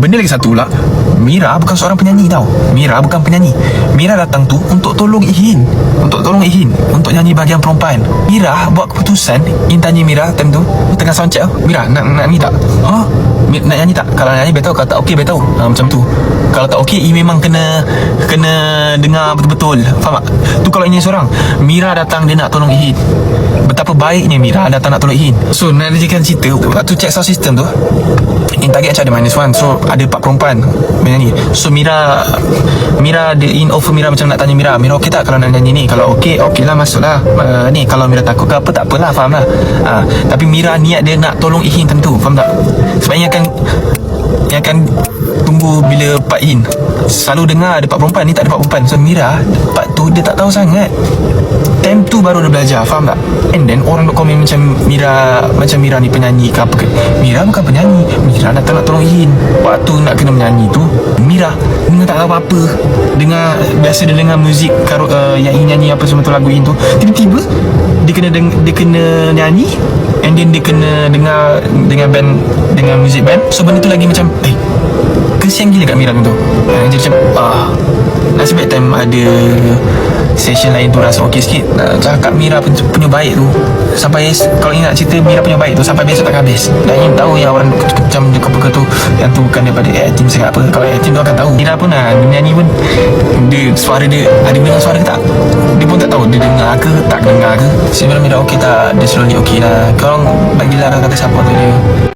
Benda lagi satu pula, Mira bukan seorang penyanyi tau. Mira bukan penyanyi. Mira datang tu untuk tolong Ihin, untuk nyanyi bahagian perempuan. Mira buat keputusan. In tanya Mira time tu tengah soundcheck, Mira nak ni tak? Nak nyanyi tak? Kalau nak nyanyi beritahu, kalau tak okey beritahu. Macam tu. Kalau tak okey, memang kena dengar betul-betul. Faham tak? Tu kalau ini seorang. Mira datang dia nak tolong Ihin. Betapa baiknya Mira datang nak tolong Ihin. So nak dijadikan cerita, waktu check sound system tu, in target macam ada -1. So ada 4 perempuan menyanyi. So Mira dia in offer Mira, macam nak tanya Mira okey tak kalau nak nyanyi ni? Kalau okey lah, masuklah. Ni kalau Mira takut ke apa, tak apalah, faham lah. Tapi Mira niat dia nak tolong Ihin tentu, faham tak? Sebab yang akan tunggu bila Pak In selalu dengar ada 4 perempuan, ni tak ada 4 perempuan. So Mira part tu dia tak tahu sangat. Time tu baru dia belajar, faham tak? And then orang duk komen macam Mira ni penyanyi ke apa ke. Mira bukan penyanyi. Mira datang nak tolong Ihin. Waktu nak kena menyanyi tu, Mira tak tahu apa-apa. Biasa dia dengar muzik yang Ihin nyanyi apa semua tu, lagu Ihin tu. Tiba-tiba dia kena nyanyi, and then dia kena dengar dengan band, dengan muzik band. So benda tu lagi macam kesian gila kat Mira tu. Jadi macam nasib baik time ada session lain tu rasa okey sikit. Cakap Mira punya baik tu sampai, kalau ingat cerita Mira punya baik tu sampai besok tak habis. Dan ingin tahu yang orang macam apa tu, yang tu bukan daripada team sangat apa. Kalau team tu akan tahu. Mira pun dia nyanyi pun, dia suara dia ada dengar suara ke tak, dia pun tak tahu dia dengar ke tak dengar ke. Sebenarnya Mira okey tak, dia slowly okey lah. Korang bagilah kata siapa tu dia.